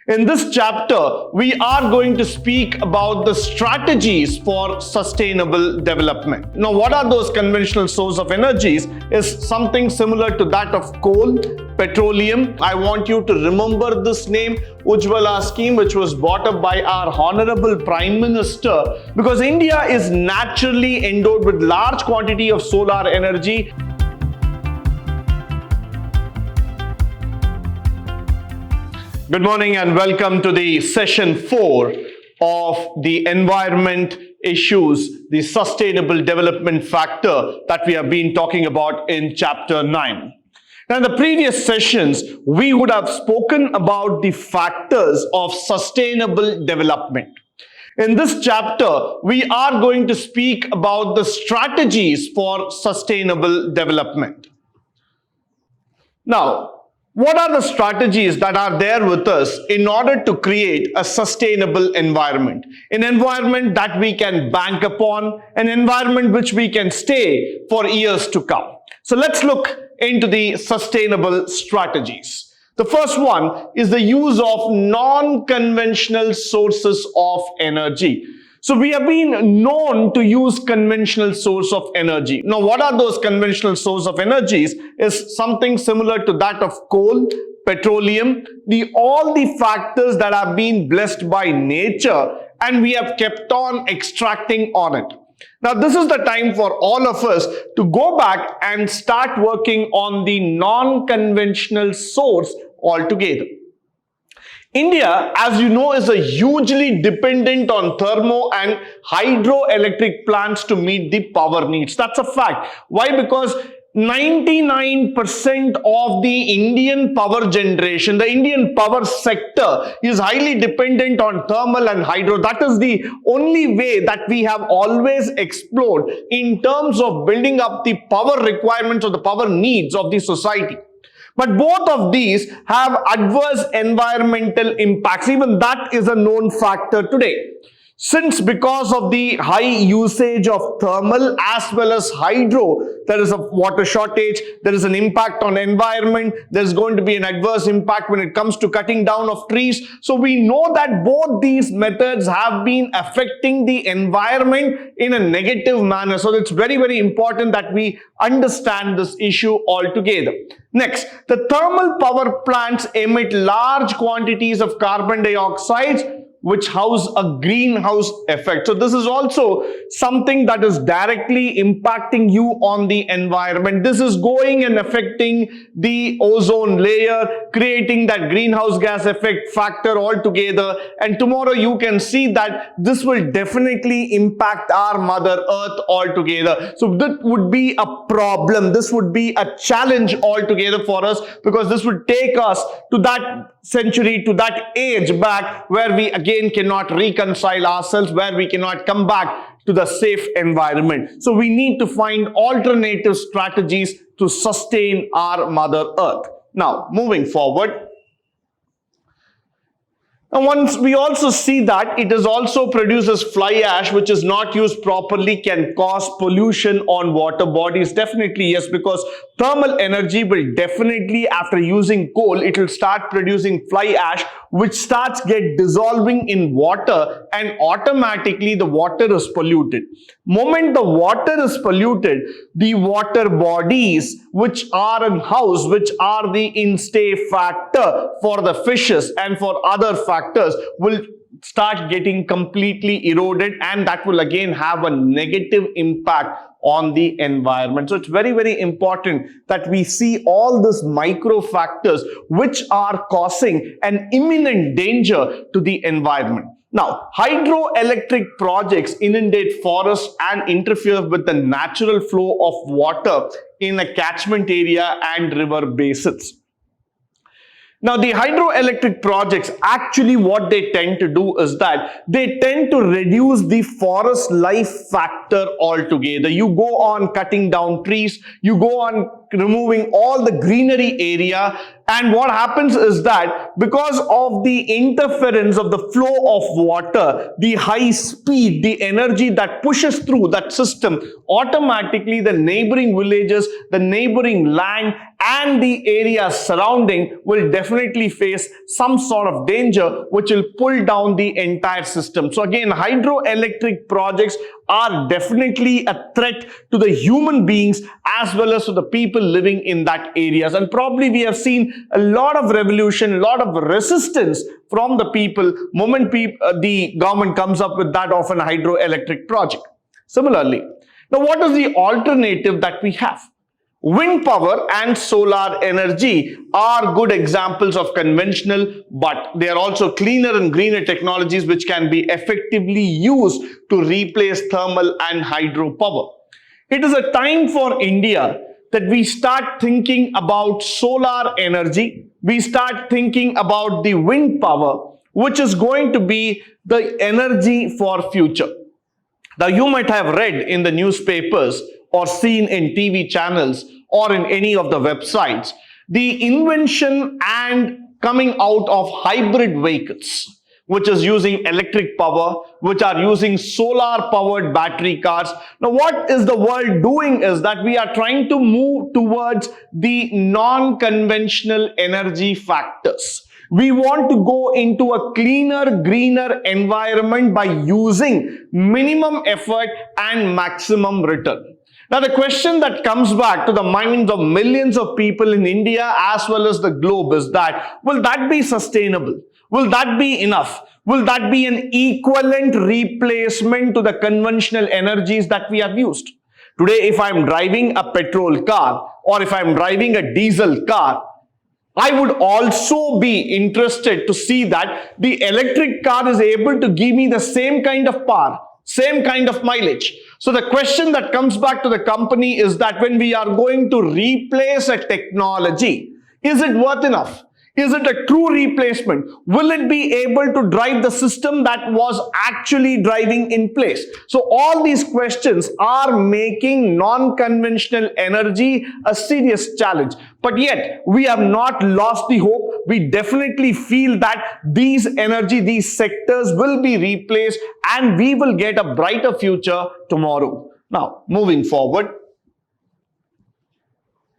In this chapter, we are going to speak about the strategies for sustainable development. Now, what are those conventional sources of energies? Is something similar to that of coal, petroleum. I want you to remember this name, Ujjwala scheme, which was brought up by our Honorable Prime Minister, because India is naturally endowed with large quantity of solar energy. Good morning and welcome to the session 4 of the environment issues, the sustainable development factor that we have been talking about in chapter 9. Now, in the previous sessions, we would have spoken about the factors of sustainable development. In this chapter, we are going to speak about the strategies for sustainable development. Now, what are the strategies that are there with us in order to create a sustainable environment? An environment that we can bank upon, an environment which we can stay for years to come. So let's look into the sustainable strategies. The first one is the use of non-conventional sources of energy. So we have been known to use conventional source of energy. Now, what are those conventional source of energies? Is something similar to that of coal, petroleum, all the factors that have been blessed by nature, and we have kept on extracting on it. Now, this is the time for all of us to go back and start working on the non-conventional source altogether. India, as you know, is a hugely dependent on thermo and hydroelectric plants to meet the power needs. That's a fact. Why? Because 99% of the Indian power generation, the Indian power sector is highly dependent on thermal and hydro. That is the only way that we have always explored in terms of building up the power requirements or the power needs of the society. But both of these have adverse environmental impacts. Even that is a known factor today. Since because of the high usage of thermal as well as hydro, there is a water shortage, there is an impact on environment, there is going to be an adverse impact when it comes to cutting down of trees. So we know that both these methods have been affecting the environment in a negative manner. So it's very, very important that we understand this issue altogether. Next, the thermal power plants emit large quantities of carbon dioxide, which house a greenhouse effect. So this is also something that is directly impacting you on the environment. This is going and affecting the ozone layer, creating that greenhouse gas effect factor altogether. And tomorrow you can see that this will definitely impact our Mother Earth altogether. So that would be a problem. This would be a challenge altogether for us, because this would take us to that century, to that age back where we again cannot reconcile ourselves, where we cannot come back to the safe environment. So we need to find alternative strategies to sustain our Mother Earth. Now, moving forward. And once we also see that it is also produces fly ash, which is not used properly, can cause pollution on water bodies. Definitely yes, because thermal energy will definitely, after using coal, it will start producing fly ash, which starts get dissolving in water, and automatically the water is polluted. Moment the water is polluted, the water bodies which are in house, which are the instay factor for the fishes and for other factors, will start getting completely eroded, and that will again have a negative impact on the environment. So it's very, very important that we see all these micro factors which are causing an imminent danger to the environment. Now, hydroelectric projects inundate forests and interfere with the natural flow of water in a catchment area and river basins. Now, the hydroelectric projects, actually what they tend to do is that they tend to reduce the forest life factor altogether. You go on cutting down trees, you go on removing all the greenery area. And what happens is that because of the interference of the flow of water, the high speed, the energy that pushes through that system, automatically the neighboring villages, the neighboring land and the area surrounding will definitely face some sort of danger which will pull down the entire system. So again, hydroelectric projects are definitely a threat to the human beings as well as to the people living in that areas. And probably we have seen a lot of revolution, a lot of resistance from the people moment the government comes up with that of an hydroelectric project. Similarly, now what is the alternative that we have? Wind power and solar energy are good examples of conventional, but they are also cleaner and greener technologies which can be effectively used to replace thermal and hydropower. It is a time for India that we start thinking about solar energy, we start thinking about the wind power, which is going to be the energy for future. Now, you might have read in the newspapers or seen in TV channels or in any of the websites the invention and coming out of hybrid vehicles, which is using electric power, which are using solar powered battery cars. Now, what is the world doing is that we are trying to move towards the non-conventional energy factors. We want to go into a cleaner, greener environment by using minimum effort and maximum return. Now, the question that comes back to the minds of millions of people in India as well as the globe is that, will that be sustainable? Will that be enough? Will that be an equivalent replacement to the conventional energies that we have used? Today, if I'm driving a petrol car or if I'm driving a diesel car, I would also be interested to see that the electric car is able to give me the same kind of power, same kind of mileage. So the question that comes back to the company is that when we are going to replace a technology, is it worth enough? Is it a true replacement? Will it be able to drive the system that was actually driving in place? So all these questions are making non-conventional energy a serious challenge. But yet, we have not lost the hope. We definitely feel that these sectors will be replaced and we will get a brighter future tomorrow. Now, moving forward,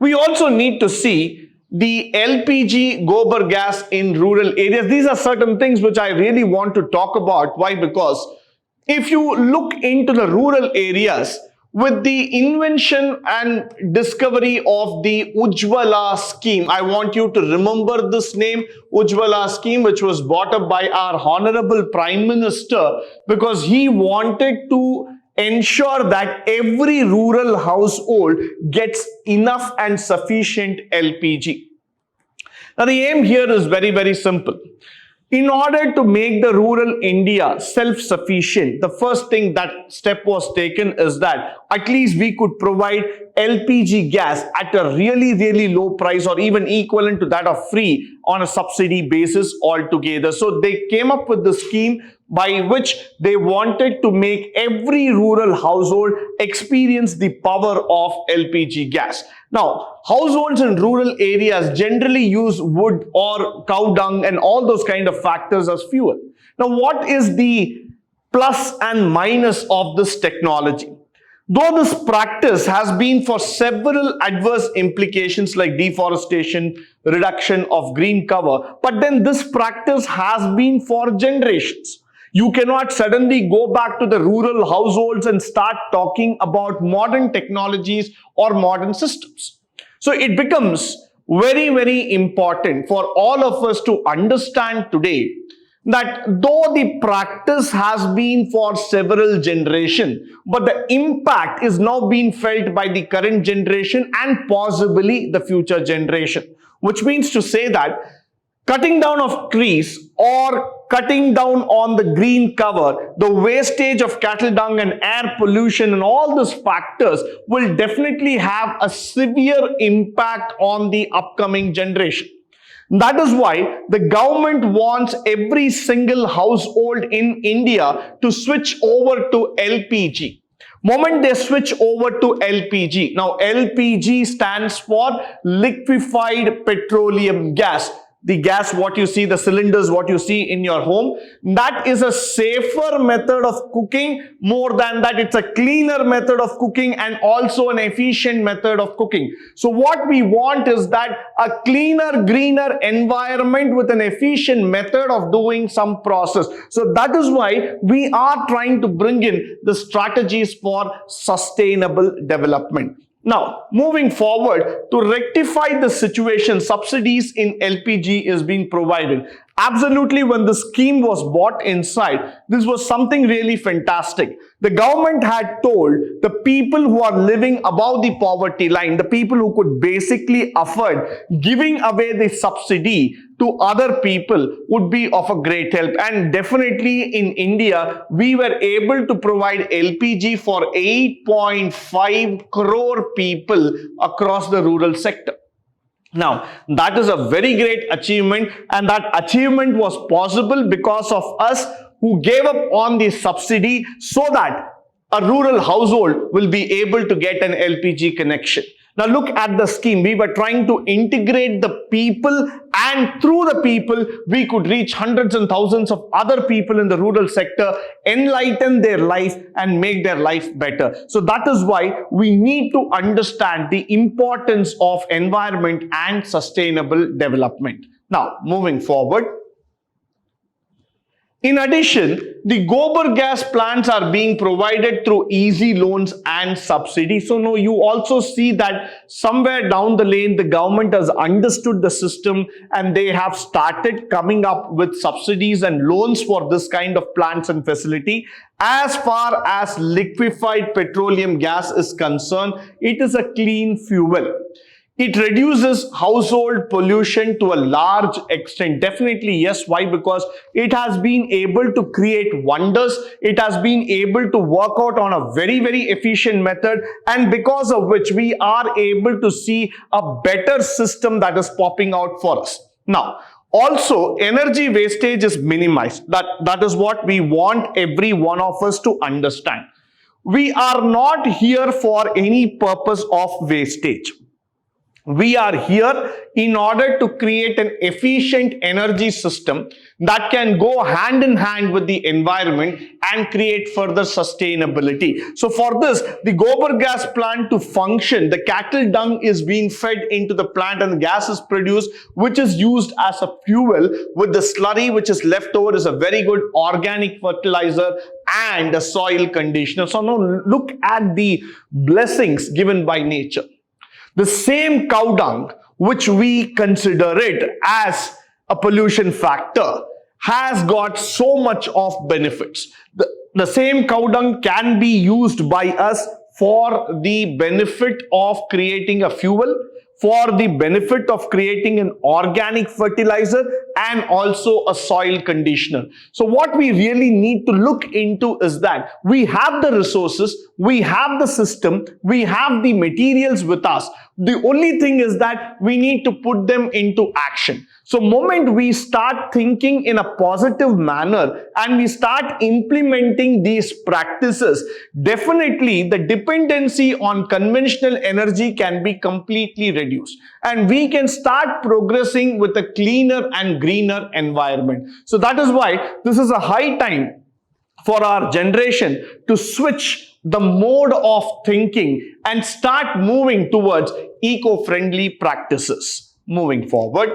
we also need to see the LPG GOB gas in rural areas. These are certain things which I really want to talk about. Why? Because if you look into the rural areas, with the invention and discovery of the Ujjwala scheme, I want you to remember this name, Ujjwala scheme, which was brought up by our Honorable Prime Minister because he wanted to ensure that every rural household gets enough and sufficient LPG. Now, the aim here is very, very simple. In order to make the rural India self-sufficient, the first thing that step was taken is that at least we could provide LPG gas at a really, really low price or even equivalent to that of free on a subsidy basis altogether. So they came up with the scheme by which they wanted to make every rural household experience the power of LPG gas. Now, households in rural areas generally use wood or cow dung and all those kind of factors as fuel. Now, what is the plus and minus of this technology? Though this practice has been for several adverse implications like deforestation, reduction of green cover, but then this practice has been for generations. You cannot suddenly go back to the rural households and start talking about modern technologies or modern systems. So it becomes very, very important for all of us to understand today that though the practice has been for several generations, but the impact is now being felt by the current generation and possibly the future generation, which means to say that cutting down of trees or cutting down on the green cover, the wastage of cattle dung and air pollution and all these factors will definitely have a severe impact on the upcoming generation. That is why the government wants every single household in India to switch over to LPG. Moment they switch over to LPG. Now LPG stands for liquefied petroleum gas. The gas, what you see, the cylinders, what you see in your home, that is a safer method of cooking. More than that, it's a cleaner method of cooking and also an efficient method of cooking. So what we want is that a cleaner, greener environment with an efficient method of doing some process. So that is why we are trying to bring in the strategies for sustainable development. Now, moving forward, to rectify the situation, subsidies in LPG is being provided. Absolutely, when the scheme was bought inside, this was something really fantastic. The government had told the people who are living above the poverty line, the people who could basically afford giving away the subsidy to other people would be of a great help. And definitely in India, we were able to provide LPG for 8.5 crore people across the rural sector. Now, that is a very great achievement, and that achievement was possible because of us who gave up on the subsidy so that a rural household will be able to get an LPG connection. Now look at the scheme. We were trying to integrate the people, and through the people, we could reach hundreds and thousands of other people in the rural sector, enlighten their life and make their life better. So that is why we need to understand the importance of environment and sustainable development. Now, moving forward. In addition, the GOB gas plants are being provided through easy loans and subsidies. So now you also see that somewhere down the lane, the government has understood the system and they have started coming up with subsidies and loans for this kind of plants and facility. As far as liquefied petroleum gas is concerned, it is a clean fuel. It reduces household pollution to a large extent. Definitely, yes. Why? Because it has been able to create wonders. It has been able to work out on a very, very efficient method, and because of which we are able to see a better system that is popping out for us. Now, also, energy wastage is minimized. That is what we want every one of us to understand. We are not here for any purpose of wastage. We are here in order to create an efficient energy system that can go hand in hand with the environment and create further sustainability. So for this, the GOB gas plant to function, the cattle dung is being fed into the plant and the gas is produced, which is used as a fuel, with the slurry which is left over is a very good organic fertilizer and a soil conditioner. So now look at the blessings given by nature. The same cow dung, which we consider it as a pollution factor, has got so much of benefits. The same cow dung can be used by us for the benefit of creating a fuel, for the benefit of creating an organic fertilizer, and also a soil conditioner. So what we really need to look into is that we have the resources, we have the system, we have the materials with us. The only thing is that we need to put them into action. So moment we start thinking in a positive manner and we start implementing these practices, definitely the dependency on conventional energy can be completely reduced, and we can start progressing with a cleaner and greener environment. So that is why this is a high time for our generation to switch the mode of thinking and start moving towards eco-friendly practices. Moving forward.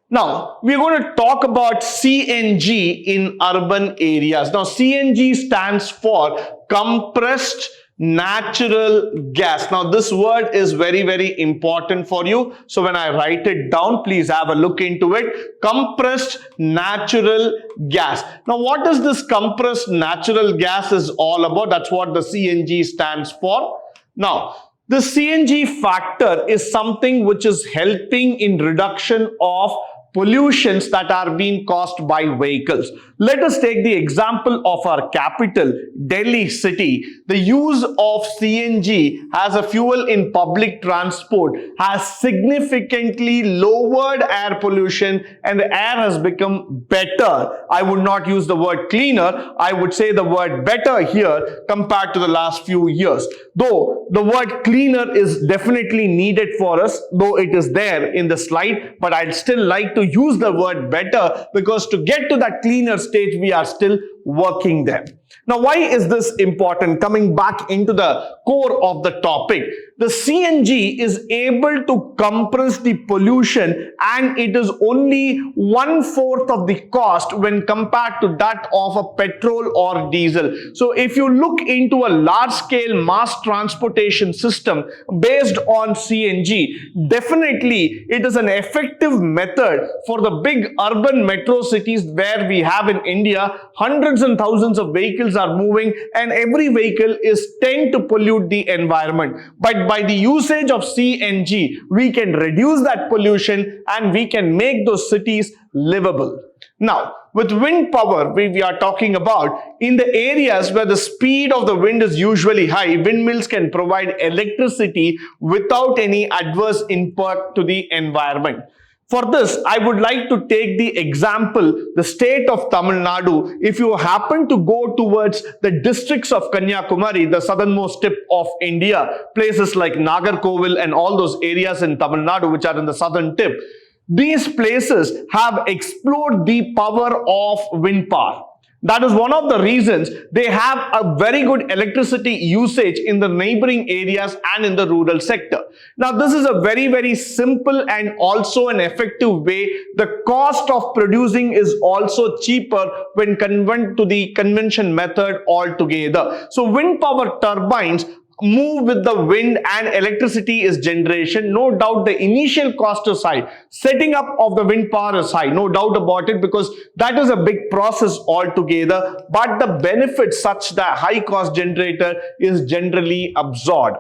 Now, we're going to talk about CNG in urban areas. Now, CNG stands for compressed natural gas. Now, this word is very, very important for you. So when I write it down, please have a look into it. Compressed natural gas. Now, what is this compressed natural gas is all about? That's what the CNG stands for. Now, the CNG factor is something which is helping in reduction of pollutions that are being caused by vehicles. Let us take the example of our capital, Delhi city. The use of CNG as a fuel in public transport has significantly lowered air pollution, and the air has become better. I would not use the word cleaner, I would say the word better here compared to the last few years. Though the word cleaner is definitely needed for us, though it is there in the slide, but I'd still like to use the word better, because to get to that cleaner stage, we are still working there. Now, why is this important? Coming back into the core of the topic, the CNG is able to compress the pollution, and it is only 1/4 of the cost when compared to that of a petrol or diesel. So if you look into a large-scale mass transportation system based on CNG, definitely it is an effective method for the big urban metro cities where we have in India. Hundreds and thousands of vehicles are moving, and every vehicle tend to pollute the environment. But by the usage of CNG, we can reduce that pollution and we can make those cities livable. Now, with wind power, we are talking about in the areas where the speed of the wind is usually high, windmills can provide electricity without any adverse impact to the environment. For this, I would like to take the example, the state of Tamil Nadu. If you happen to go towards the districts of Kanyakumari, the southernmost tip of India, places like Nagarkovil and all those areas in Tamil Nadu which are in the southern tip, these places have explored the power of wind power. That is one of the reasons they have a very good electricity usage in the neighboring areas and in the rural sector. Now, this is a very, very simple and also an effective way. The cost of producing is also cheaper when converted to the convention method altogether. So, wind power turbines move with the wind and electricity is generation. No doubt the initial cost is high. Setting up of the wind power is high, no doubt about it, because that is a big process altogether. But the benefit such that high cost generator is generally absorbed.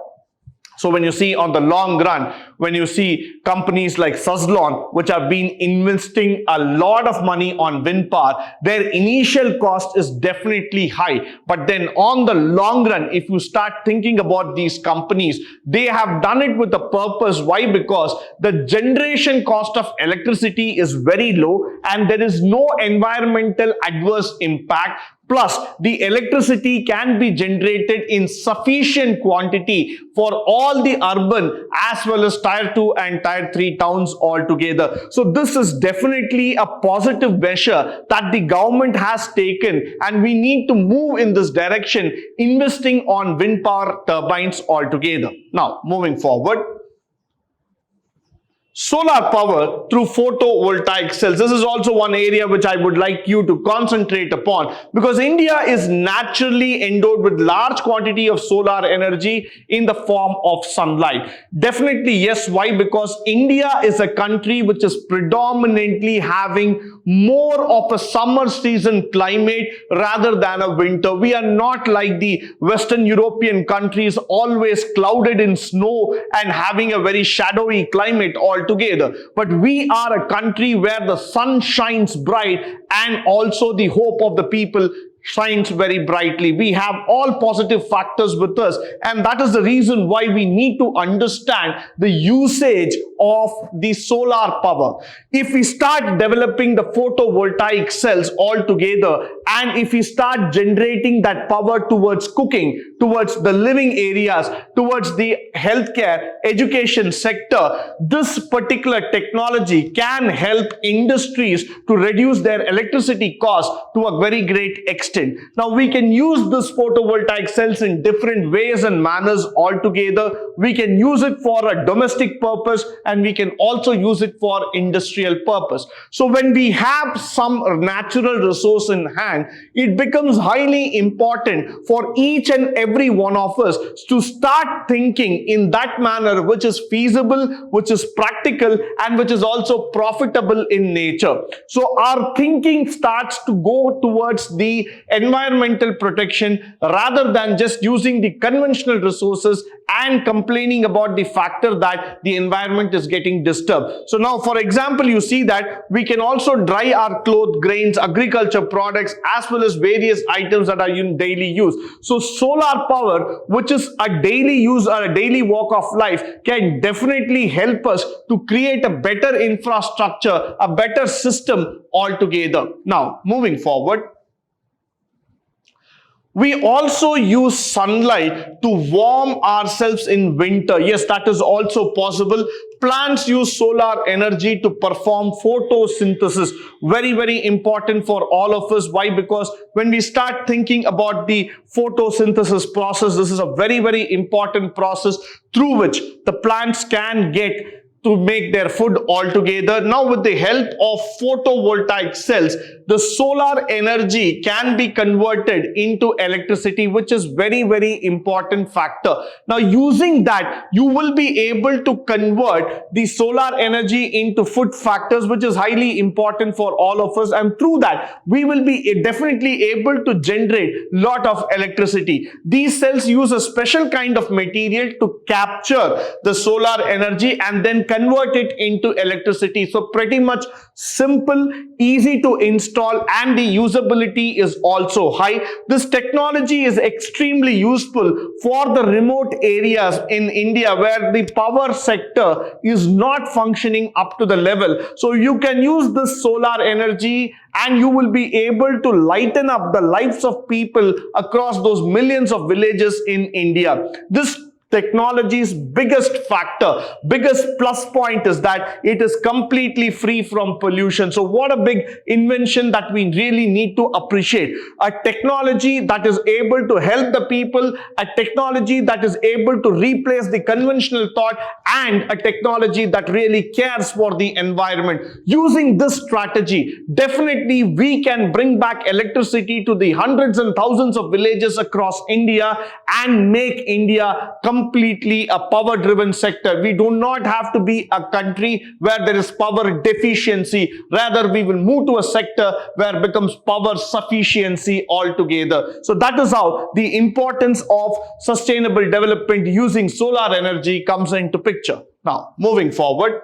So when you see on the long run, when you see companies like Suzlon, which have been investing a lot of money on wind power, their initial cost is definitely high. But then on the long run, if you start thinking about these companies, they have done it with a purpose. Why? Because the generation cost of electricity is very low and there is no environmental adverse impact. Plus, the electricity can be generated in sufficient quantity for all the urban as well as Tier 2 and Tier 3 towns altogether. So, this is definitely a positive measure that the government has taken, and we need to move in this direction, investing on wind power turbines altogether. Now, moving forward. Solar power through photovoltaic cells. This is also one area which I would like you to concentrate upon, because India is naturally endowed with large quantity of solar energy in the form of sunlight. Definitely yes. Why? Because India is a country which is predominantly having more of a summer season climate rather than a winter. We are not like the Western European countries, always clouded in snow and having a very shadowy climate altogether. But we are a country where the sun shines bright and also the hope of the people shines very brightly. We have all positive factors with us, and that is the reason why we need to understand the usage of the solar power. If we start developing the photovoltaic cells altogether, and if we start generating that power towards cooking, towards the living areas, towards the healthcare, education sector, this particular technology can help industries to reduce their electricity costs to a very great extent. Now, we can use this photovoltaic cells in different ways and manners altogether. We can use it for a domestic purpose, and we can also use it for industrial purpose. So when we have some natural resource in hand, it becomes highly important for each and every one of us to start thinking in that manner which is feasible, which is practical, and which is also profitable in nature. So our thinking starts to go towards the environmental protection rather than just using the conventional resources and complaining about the factor that the environment is getting disturbed. So now, for example, you see that we can also dry our clothes, grains, agriculture products, as well as various items that are in daily use. So solar power, which is a daily use or a daily walk of life, can definitely help us to create a better infrastructure, a better system altogether. Now, moving forward, we also use sunlight to warm ourselves in winter. Yes, that is also possible. Plants use solar energy to perform photosynthesis. Very, very important for all of us. Why? Because when we start thinking about the photosynthesis process, this is a very, very important process through which the plants can get to make their food altogether. Now, with the help of photovoltaic cells, the solar energy can be converted into electricity, which is very, very important factor. Now, using that, you will be able to convert the solar energy into food factors, which is highly important for all of us. And through that, we will be definitely able to generate a lot of electricity. These cells use a special kind of material to capture the solar energy and then convert it into electricity. So pretty much simple, easy to install, and the usability is also high. This technology is extremely useful for the remote areas in India where the power sector is not functioning up to the level. So you can use this solar energy and you will be able to lighten up the lives of people across those millions of villages in India. This technology's biggest factor, biggest plus point is that it is completely free from pollution. So what a big invention that we really need to appreciate. A technology that is able to help the people, a technology that is able to replace the conventional thought, and a technology that really cares for the environment. Using this strategy, definitely we can bring back electricity to the hundreds and thousands of villages across India and make India completely a power-driven sector. We do not have to be a country where there is power deficiency. Rather, we will move to a sector where it becomes power sufficiency altogether. So that is how the importance of sustainable development using solar energy comes into picture. Now, moving forward.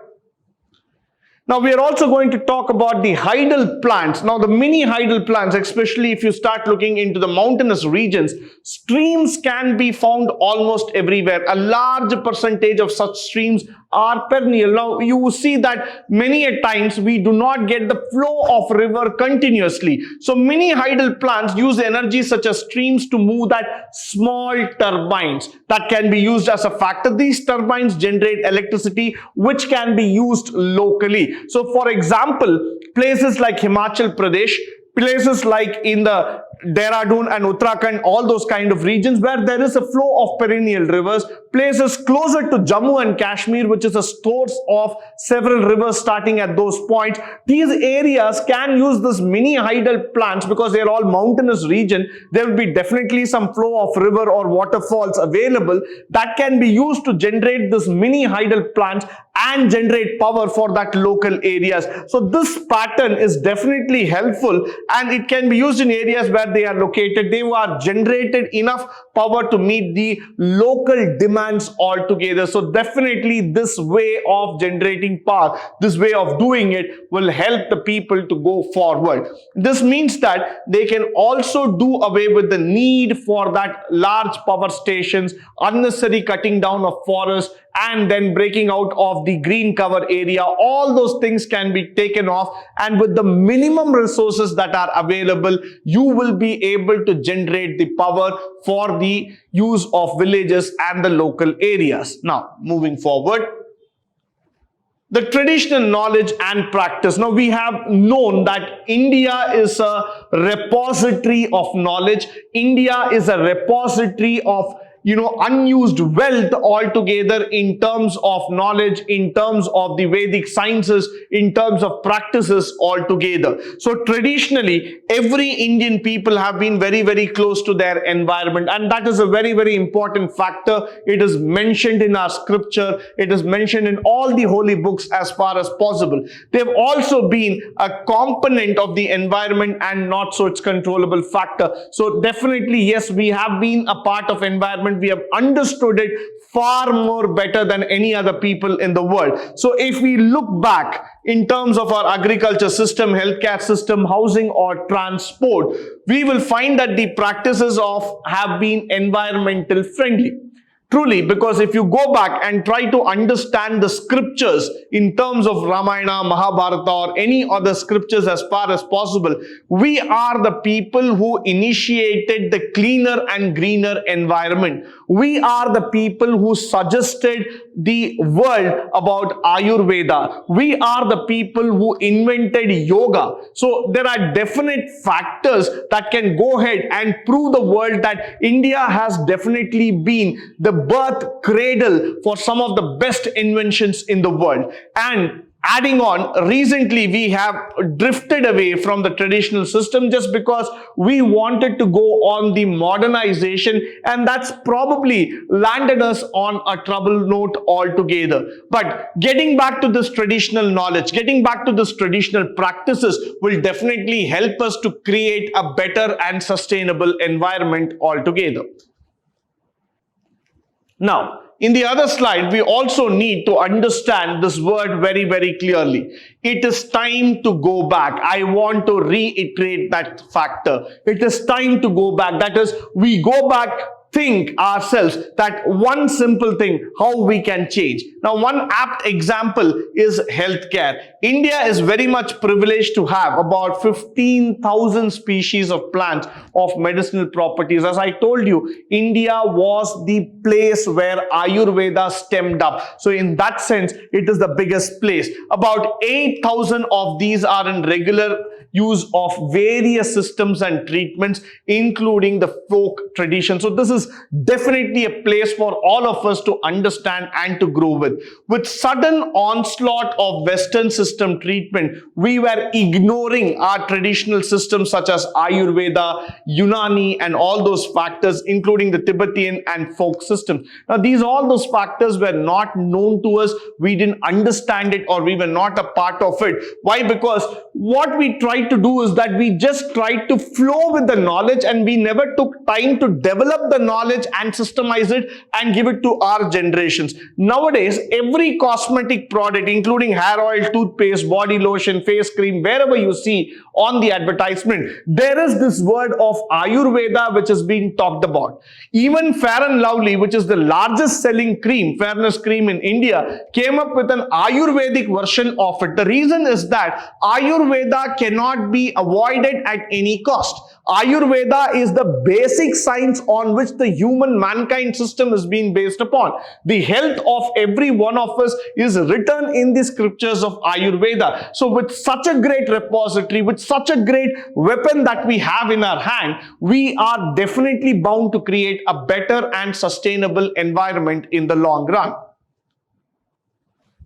Now, we are also going to talk about the Heidel plants. Now, the mini Heidel plants, especially if you start looking into the mountainous regions, streams can be found almost everywhere. A large percentage of such streams are perennial. Now, you will see that many a times we do not get the flow of river continuously. So, many Heidel plants use energy such as streams to move that small turbines that can be used as a factor. These turbines generate electricity which can be used locally. So, for example, places like Himachal Pradesh, places like in the Dehradun and Uttarakhand, all those kind of regions where there is a flow of perennial rivers, places closer to Jammu and Kashmir, which is a source of several rivers starting at those points. These areas can use this mini Heidel plants because they are all mountainous region. There will be definitely some flow of river or waterfalls available that can be used to generate this mini Heidel plants and generate power for that local areas. So this pattern is definitely helpful and it can be used in areas where they are located. They are generated enough power to meet the local demands altogether. So definitely this way of generating power, this way of doing it will help the people to go forward. This means that they can also do away with the need for that large power stations, unnecessary cutting down of forests, and then breaking out of the green cover area. All those things can be taken off, and with the minimum resources that are available, you will be able to generate the power for the use of villages and the local areas. Now, moving forward. The traditional knowledge and practice. Now, we have known that India is a repository of knowledge. India is a repository of unused wealth altogether in terms of knowledge, in terms of the Vedic sciences, in terms of practices altogether. So traditionally, every Indian people have been very, very close to their environment, and that is a very, very important factor. It is mentioned in our scripture. It is mentioned in all the holy books as far as possible. They have also been a component of the environment and not so its controllable factor. So definitely, yes, we have been a part of environment. We have understood it far more better than any other people in the world. So if we look back in terms of our agriculture system, healthcare system, housing or transport, we will find that the practices have been environmental friendly. Truly, because if you go back and try to understand the scriptures in terms of Ramayana, Mahabharata or any other scriptures as far as possible, we are the people who initiated the cleaner and greener environment. We are the people who suggested the world about Ayurveda. We are the people who invented yoga. So there are definite factors that can go ahead and prove the world that India has definitely been the birth cradle for some of the best inventions in the world. And adding on, recently we have drifted away from the traditional system just because we wanted to go on the modernization, and that's probably landed us on a trouble note altogether. But getting back to this traditional knowledge, getting back to this traditional practices will definitely help us to create a better and sustainable environment altogether. Now, in the other slide, we also need to understand this word very, very clearly. It is time to go back. I want to reiterate that factor. It is time to go back. That is, we go back, think ourselves that one simple thing, how we can change. Now, one apt example is healthcare. India is very much privileged to have about 15,000 species of plants of medicinal properties. As I told you, India was the place where Ayurveda stemmed up. So in that sense, it is the biggest place. About 8,000 of these are in regular use of various systems and treatments, including the folk tradition. So this is definitely a place for all of us to understand and to grow with. With sudden onslaught of Western system treatment, we were ignoring our traditional systems such as Ayurveda, Unani, and all those factors, including the Tibetan and folk systems. Now, all those factors were not known to us. We didn't understand it, or we were not a part of it. Why? Because what we tried to do is that we just tried to flow with the knowledge, and we never took time to develop the knowledge and systemize it and give it to our generations. Nowadays, every cosmetic product, including hair oil, toothpaste, body lotion, face cream, wherever you see on the advertisement, there is this word of Ayurveda which is being talked about. Even Fair and Lovely, which is the largest selling cream, fairness cream in India, came up with an Ayurvedic version of it. The reason is that Ayurveda cannot be avoided at any cost. Ayurveda is the basic science on which the human mankind system is being based upon. The health of every one of us is written in the scriptures of Ayurveda. So with such a great repository, with such a great weapon that we have in our hand, we are definitely bound to create a better and sustainable environment in the long run.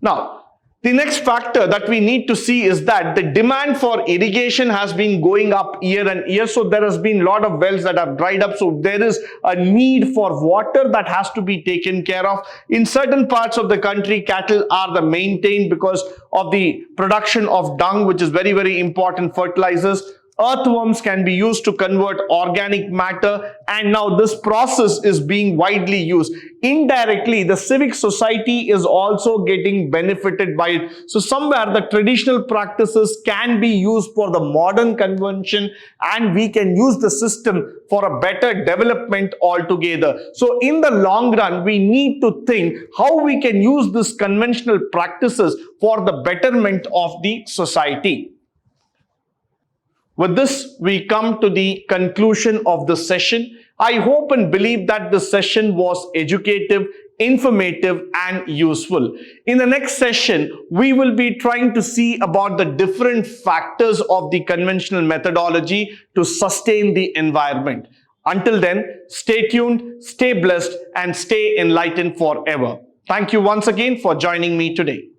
Now, the next factor that we need to see is that the demand for irrigation has been going up year and year. So there has been a lot of wells that have dried up. So there is a need for water that has to be taken care of. In certain parts of the country, cattle are maintained because of the production of dung, which is very, very important fertilizers. Earthworms can be used to convert organic matter, and now this process is being widely used. Indirectly, the civic society is also getting benefited by it. So somewhere the traditional practices can be used for the modern convention, and we can use the system for a better development altogether. So in the long run, we need to think how we can use these conventional practices for the betterment of the society. With this, we come to the conclusion of the session. I hope and believe that the session was educative, informative, and useful. In the next session, we will be trying to see about the different factors of the conventional methodology to sustain the environment. Until then, stay tuned, stay blessed, and stay enlightened forever. Thank you once again for joining me today.